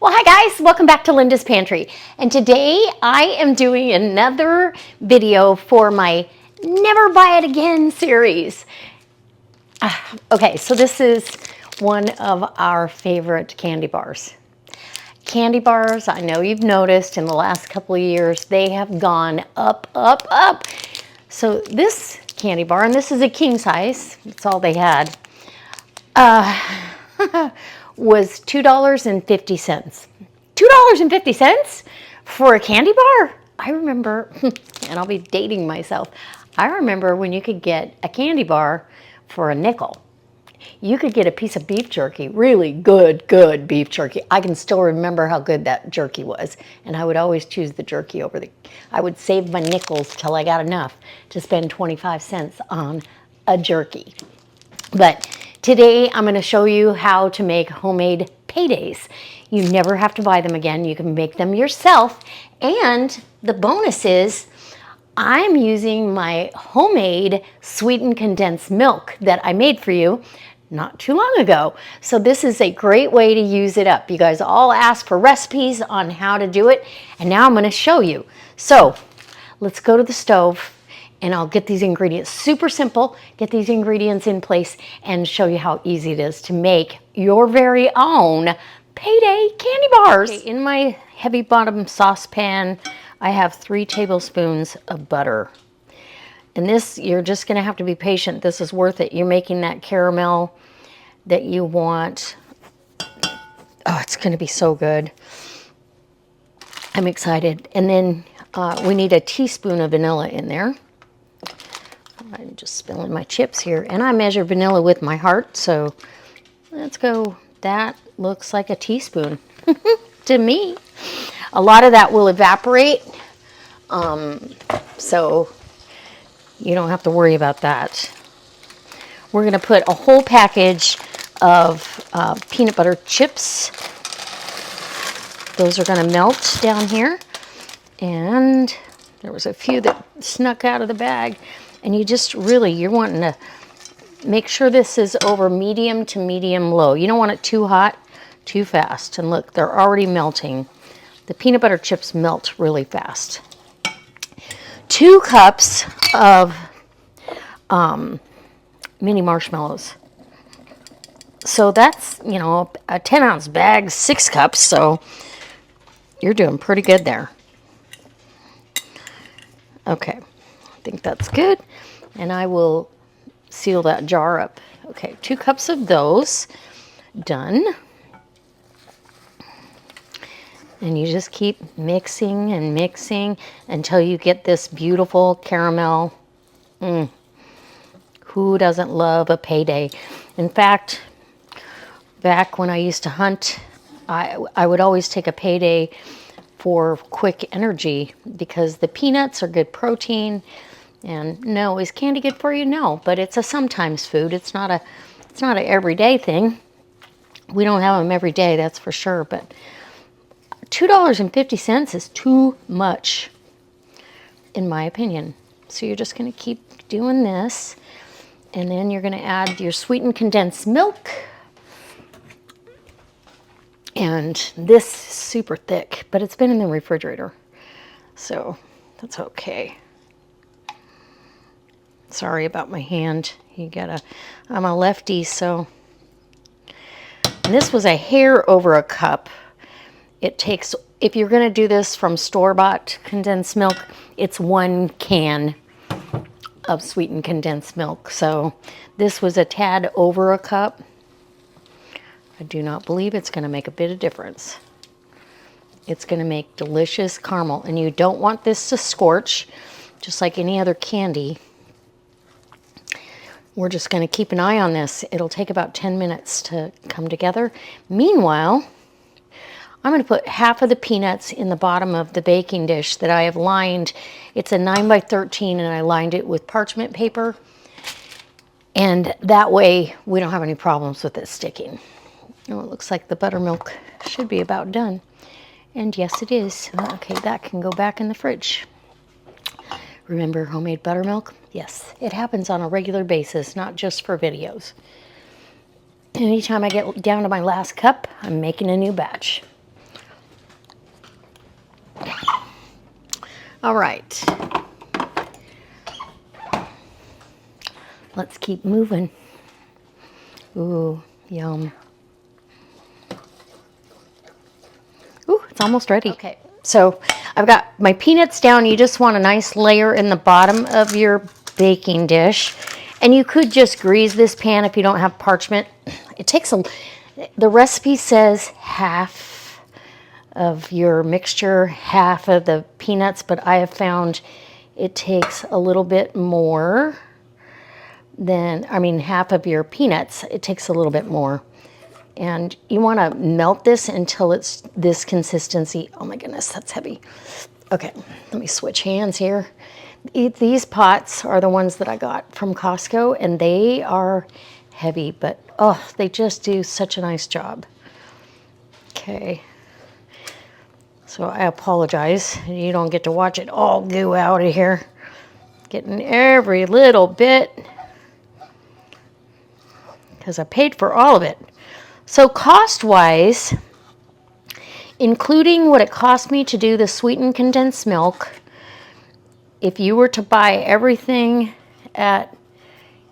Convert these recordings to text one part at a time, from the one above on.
Well, hi guys, welcome back to Linda's Pantry. And today I am doing another video for my Never Buy It Again series. Okay, so this is one of our favorite candy bars. Candy bars, I know you've noticed in the last couple of years, they have gone up, up, up. So this candy bar, and this is a king size, that's all they had, was $2.50. $2.50 for a candy bar? I remember, and I'll be dating myself, I remember when you could get a candy bar for a nickel. You could get a piece of beef jerky, really good beef jerky. I can still remember how good that jerky was. And I would always choose the jerky over I would save my nickels till I got enough to spend 25 cents on a jerky. But today I'm going to show you how to make homemade paydays. You never have to buy them again. You can make them yourself. And the bonus is I'm using my homemade sweetened condensed milk that I made for you not too long ago. So this is a great way to use it up. You guys all asked for recipes on how to do it, and now I'm going to show you. So let's go to the stove and I'll get these ingredients. Super simple. Get these ingredients in place and show you how easy it is to make your very own Payday candy bars. Okay, in my heavy bottom saucepan, I have 3 tablespoons of butter. And this, you're just gonna have to be patient. This is worth it. You're making that caramel that you want. Oh, it's gonna be so good. I'm excited. And then we need a teaspoon of vanilla in there. I'm just spilling my chips here. And I measure vanilla with my heart, so let's go. That looks like a teaspoon to me. A lot of that will evaporate, so you don't have to worry about that. We're going to put a whole package of peanut butter chips. Those are going to melt down here. And there was a few that snuck out of the bag. And you just really, you're wanting to make sure this is over medium to medium low. You don't want it too hot, too fast. And look, they're already melting. The peanut butter chips melt really fast. 2 cups of mini marshmallows. So that's, you know, a 10-ounce bag, 6 cups. So you're doing pretty good there. Okay, I think that's good. And I will seal that jar up. Okay, 2 cups of those. Done. And you just keep mixing and mixing until you get this beautiful caramel. Who doesn't love a Payday? In fact, back when I used to hunt, I would always take a Payday for quick energy because the peanuts are good protein. And no, is candy good for you? No, but it's a sometimes food. It's not a everyday thing. We don't have them every day, that's for sure. But $2.50 is too much, in my opinion. So you're just going to keep doing this, and then you're going to add your sweetened condensed milk. And this is super thick, but it's been in the refrigerator, so that's okay. Sorry about my hand. I'm a lefty, so. And this was a hair over a cup. It takes, if you're going to do this from store-bought condensed milk, it's 1 can of sweetened condensed milk. So this was a tad over a cup. I do not believe it's going to make a bit of difference. It's going to make delicious caramel, and you don't want this to scorch, just like any other candy. We're just going to keep an eye on this. It'll take about 10 minutes to come together. Meanwhile, I'm going to put half of the peanuts in the bottom of the baking dish that I have lined. It's a 9 by 13, and I lined it with parchment paper. And that way, we don't have any problems with it sticking. Oh, it looks like the buttermilk should be about done. And yes, it is. Okay, that can go back in the fridge. Remember homemade buttermilk? Yes, it happens on a regular basis, not just for videos. Anytime I get down to my last cup, I'm making a new batch. All right. Let's keep moving. Ooh, yum. Ooh, it's almost ready. Okay, so I've got my peanuts down. You just want a nice layer in the bottom of your baking dish. And you could just grease this pan if you don't have parchment. It takes the recipe says half of your mixture, half of the peanuts, but I have found it takes a little bit more half of your peanuts. It takes a little bit more. And you want to melt this until it's this consistency. Oh my goodness, that's heavy. Okay, let me switch hands here. These pots are the ones that I got from Costco, and they are heavy, but oh, they just do such a nice job. Okay. So I apologize. You don't get to watch it all go out of here. Getting every little bit, because I paid for all of it. So cost-wise, including what it cost me to do the sweetened condensed milk, if you were to buy everything at,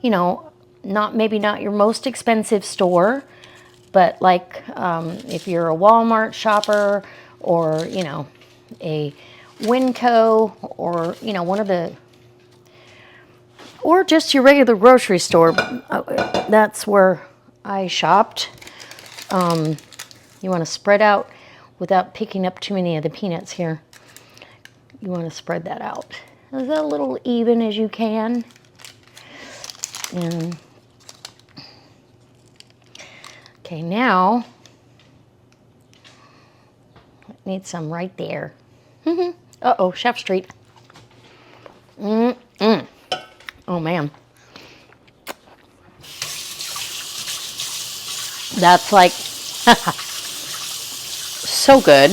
maybe not your most expensive store, but like if you're a Walmart shopper or, a Winco or, one of the, or just your regular grocery store. That's where I shopped. You want to spread out without picking up too many of the peanuts here. You want to spread that out as a little even as you can. And okay, now I need some right there. Uh-oh, Chef's treat. Oh man. That's like so good.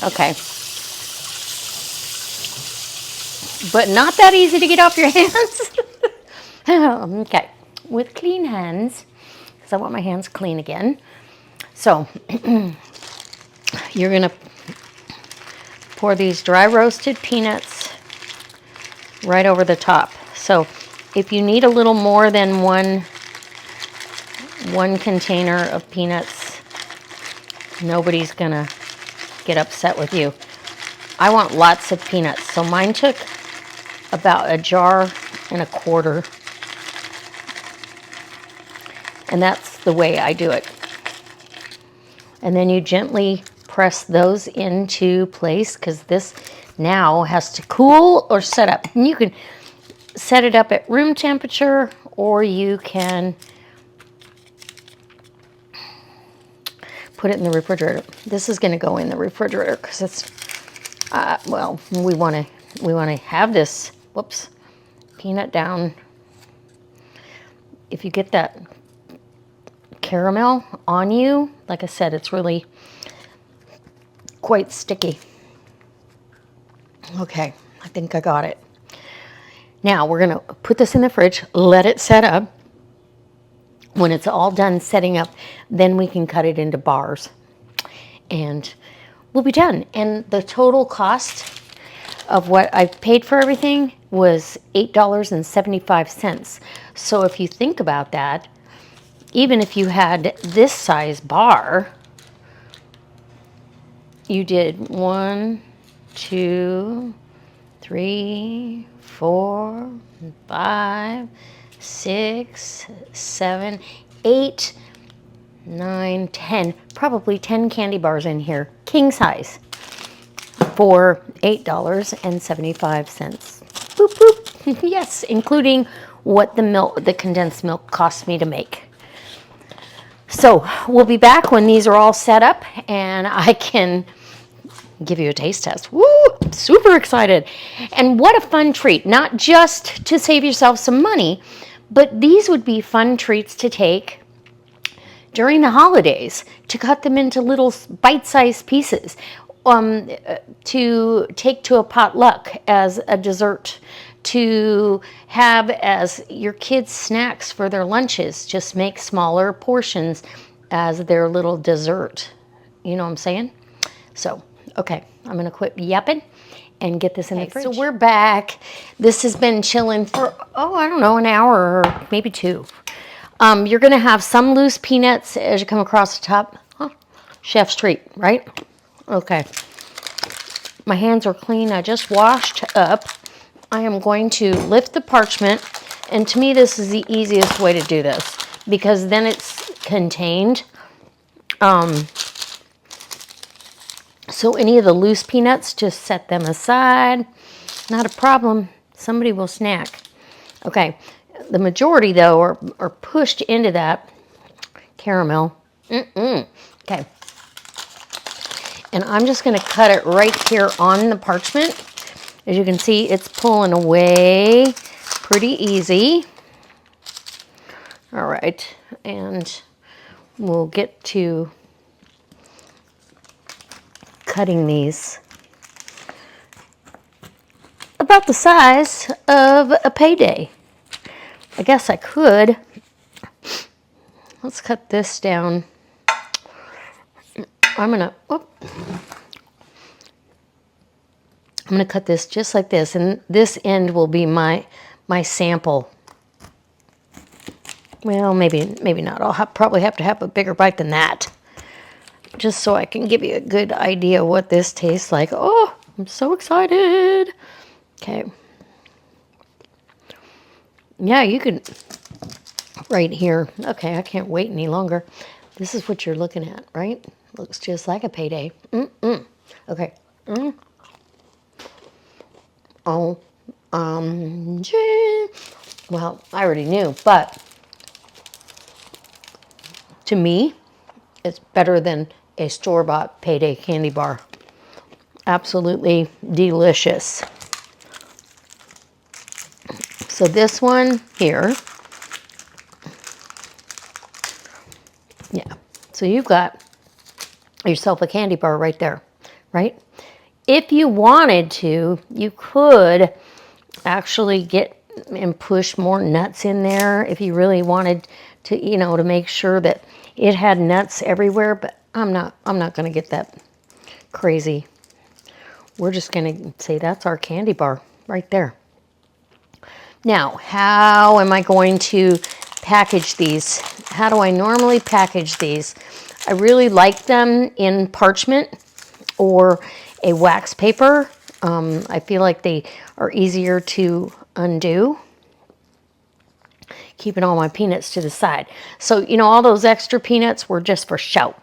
Okay. But not that easy to get off your hands. Okay. With clean hands, because I want my hands clean again. So you're going to pour these dry roasted peanuts right over the top. So if you need a little more than one container of peanuts, nobody's gonna get upset with you. I want lots of peanuts, so mine took about 1.25 jars. And that's the way I do it. And then you gently press those into place, because this now has to cool or set up. And you can set it up at room temperature, or you can put it in the refrigerator. This is going to go in the refrigerator because it's well, we want to have this peanut down. If you get that caramel on you, like I said, it's really quite sticky. Okay, I think I got it. Now we're going to put this in the fridge, let it set up. When it's all done setting up, then we can cut it into bars and we'll be done. And the total cost of what I paid for everything was $8.75. So if you think about that, even if you had this size bar, you did 1, 2, 3, 4, 5, 6, 7, 8, 9, 10, probably 10 candy bars in here, king size, for $8.75. Boop, boop. Yes, including what the condensed milk cost me to make. So we'll be back when these are all set up and I can give you a taste test. Woo! Super excited. And what a fun treat, not just to save yourself some money, but these would be fun treats to take during the holidays, to cut them into little bite-sized pieces, to take to a potluck as a dessert, to have as your kids' snacks for their lunches. Just make smaller portions as their little dessert. You know what I'm saying? So Okay, I'm gonna quit yapping and get this in the fridge. So we're back. This has been chilling for, oh, I don't know, an hour or maybe 2. You're gonna have some loose peanuts as you come across the top. Huh. Chef's treat, right? Okay. My hands are clean. I just washed up. I am going to lift the parchment, and to me this is the easiest way to do this because then it's contained. So any of the loose peanuts, just set them aside. Not a problem. Somebody will snack. Okay, the majority though are pushed into that caramel. Okay, and I'm just going to cut it right here on the parchment. As you can see, it's pulling away pretty easy. All right, and we'll get to cutting these about the size of a Payday. I guess I could. Let's cut this down. I'm gonna cut this just like this, and this end will be my sample. Well, maybe not. I'll probably have to have a bigger bite than that, just so I can give you a good idea what this tastes like. Oh, I'm so excited. Okay. Yeah, you can, right here. Okay, I can't wait any longer. This is what you're looking at, right? Looks just like a Payday. Okay. Oh, well, I already knew, but to me, it's better than a store-bought Payday candy bar. Absolutely delicious. So this one here, yeah. So you've got yourself a candy bar right there, right? If you wanted to, you could actually get and push more nuts in there if you really wanted to, you know, to make sure that it had nuts everywhere, but I'm not going to get that crazy. We're just going to say that's our candy bar right there. Now, how am I going to package these? How do I normally package these? I really like them in parchment or a wax paper. I feel like they are easier to undo. Keeping all my peanuts to the side. So, you know, all those extra peanuts were just for show.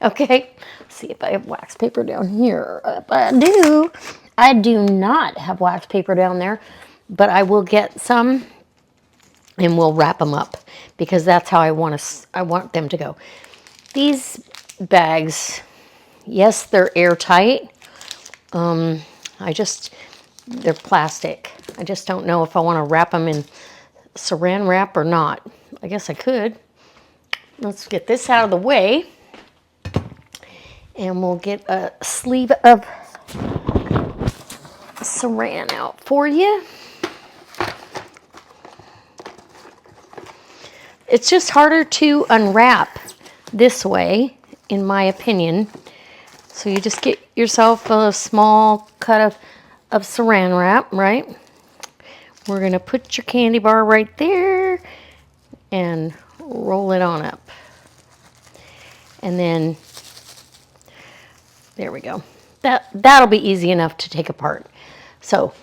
Okay, let's see if I have wax paper down here. I do. I do not have wax paper down there, but I will get some and we'll wrap them up because that's how I want them to go. These bags, yes, they're airtight. They're plastic. I just don't know if I want to wrap them in saran wrap or not. I guess I could. Let's get this out of the way. And we'll get a sleeve of saran out for you. It's just harder to unwrap this way, in my opinion. So you just get yourself a small cut of saran wrap, right? We're gonna put your candy bar right there and roll it on up. And then, there we go. That'll be easy enough to take apart. So,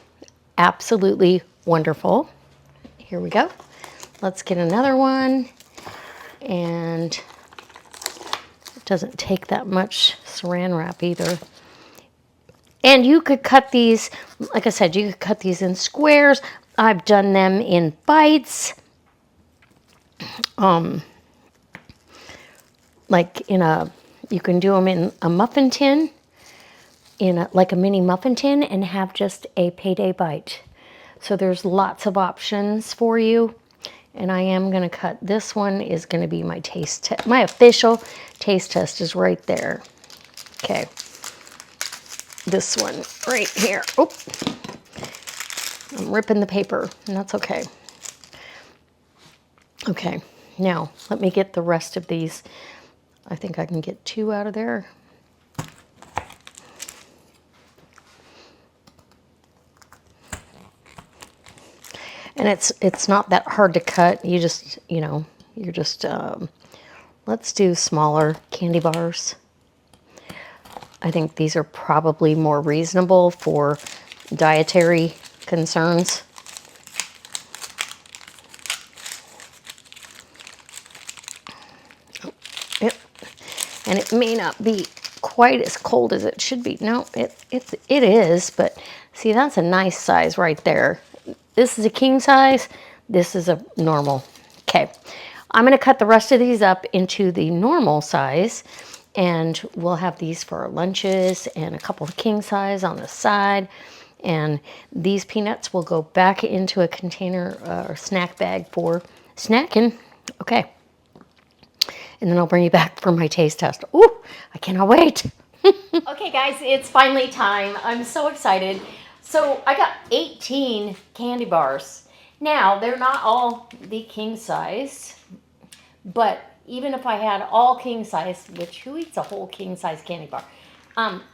absolutely wonderful. Here we go. Let's get another one. And it doesn't take that much saran wrap either. And you could cut these, like I said, you could cut these in squares. I've done them in bites. Like you can do them in a muffin tin, like a mini muffin tin, and have just a Payday bite. So there's lots of options for you. And I am going to cut, this one is going to be my taste test. My official taste test is right there. Okay. This one right here. Oh, I'm ripping the paper, and that's okay. Okay, now let me get the rest of these. I think I can get 2 out of there. And it's not that hard to cut. You just, you're just, let's do smaller candy bars. I think these are probably more reasonable for dietary concerns. Yep. And it may not be quite as cold as it should be. No, it is, but see, that's a nice size right there. This is a king size. This is a normal. Okay. I'm going to cut the rest of these up into the normal size, and we'll have these for our lunches and a couple of king size on the side. And these peanuts will go back into a container or snack bag for snacking. Okay. And then I'll bring you back for my taste test. Ooh, I cannot wait. Okay, guys, it's finally time. I'm so excited. So I got 18 candy bars. Now, they're not all the king size, but even if I had all king size, which who eats a whole king size candy bar?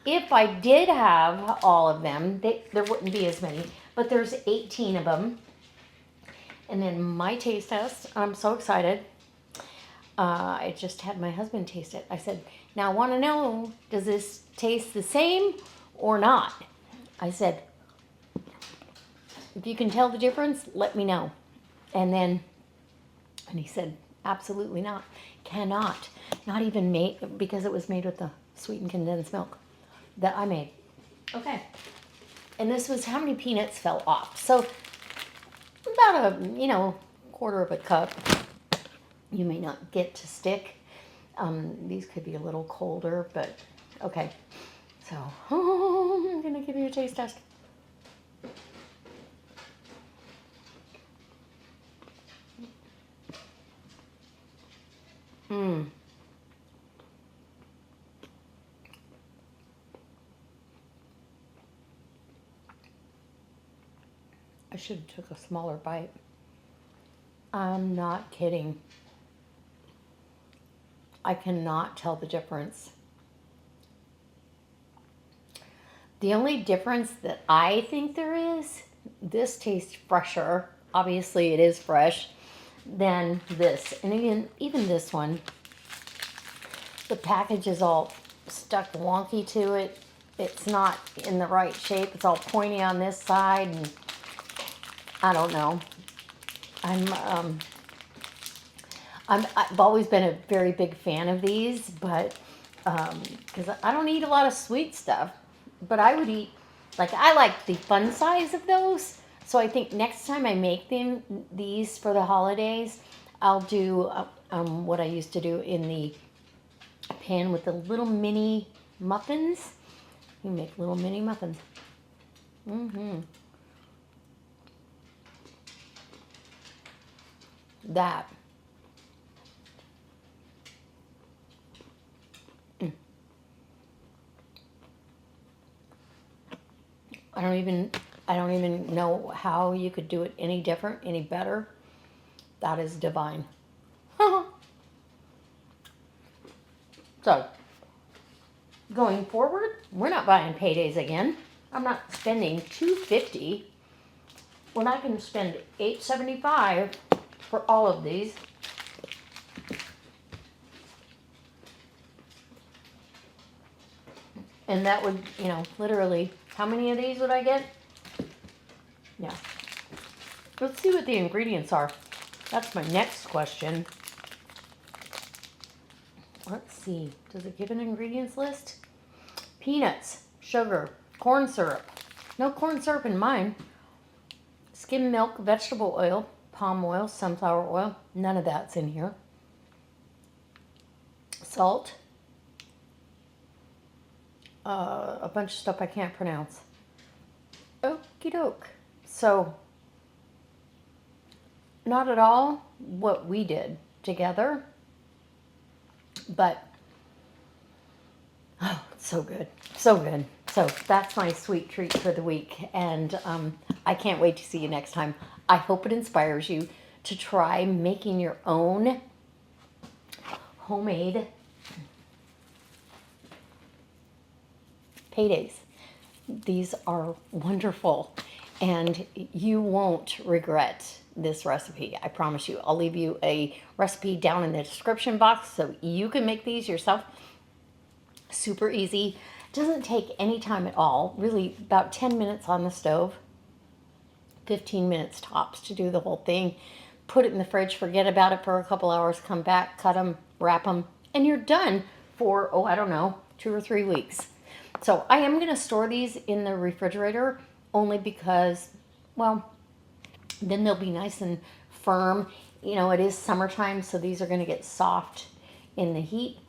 If I did have all of them, there wouldn't be as many, but there's 18 of them. And then my taste test, I'm so excited. I just had my husband taste it. I said, now I want to know, does this taste the same or not? I said, if you can tell the difference, let me know. And he said, absolutely not. Cannot. Not even made, because it was made with the sweetened condensed milk that I made. Okay. And this was how many peanuts fell off. So about a, quarter of a cup. You may not get to stick. These could be a little colder, but okay. So I'm gonna give you a taste test. I should have took a smaller bite. I'm not kidding. I cannot tell the difference. The only difference that I think there is, this tastes fresher. Obviously it is fresh than this. And even this one, the package is all stuck wonky to it. It's not in the right shape. It's all pointy on this side, and I don't know. I've always been a very big fan of these, but because I don't eat a lot of sweet stuff, but I would eat, I like the fun size of those. So I think next time I make these for the holidays, I'll do what I used to do in the pan with the little mini muffins. You make little mini muffins. That. I don't even know how you could do it any different, any better. That is divine. So, going forward, we're not buying Paydays again. I'm not spending $2.50 when I can spend $8.75 for all of these. And that would, literally, how many of these would I get? Yeah. Let's see what the ingredients are. That's my next question. Let's see. Does it give an ingredients list? Peanuts, sugar, corn syrup. No corn syrup in mine. Skim milk, vegetable oil, palm oil, sunflower oil. None of that's in here. Salt. A bunch of stuff I can't pronounce. Okie doke. So, not at all what we did together, but oh, it's so good. So good. So that's my sweet treat for the week, and I can't wait to see you next time. I hope it inspires you to try making your own homemade Paydays. These are wonderful. and you won't regret this recipe. I promise you. I'll leave you a recipe down in the description box so you can make these yourself. Super easy. Doesn't take any time at all. Really about 10 minutes on the stove. 15 minutes tops to do the whole thing. Put it in the fridge, forget about it for a couple hours, come back, cut them, wrap them, and you're done for, oh, I don't know, 2 or 3 weeks. So I am going to store these in the refrigerator only because, well, then they'll be nice and firm. You know, it is summertime, so these are going to get soft in the heat.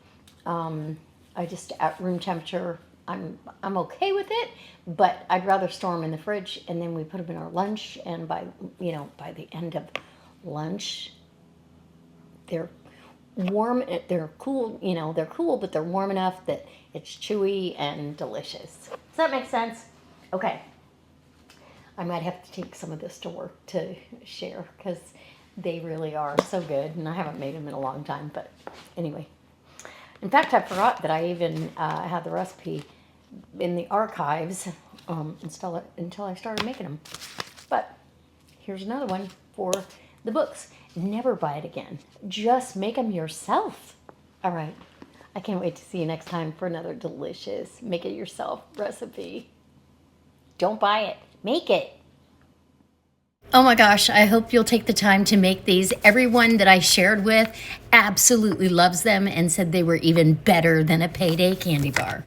I just, at room temperature, I'm okay with it, but I'd rather store them in the fridge, and then we put them in our lunch, and by the end of lunch, they're warm, they're cool, they're cool, but they're warm enough that it's chewy and delicious. Does that make sense? Okay. I might have to take some of this to work to share because they really are so good, and I haven't made them in a long time, but anyway. In fact, I forgot that I even had the recipe in the archives until I started making them. But here's another one for the books. Never buy it again. Just make them yourself. All right. I can't wait to see you next time for another delicious make it yourself recipe. Don't buy it. Make it. Oh my gosh, I hope you'll take the time to make these. Everyone that I shared with absolutely loves them and said they were even better than a Payday candy bar.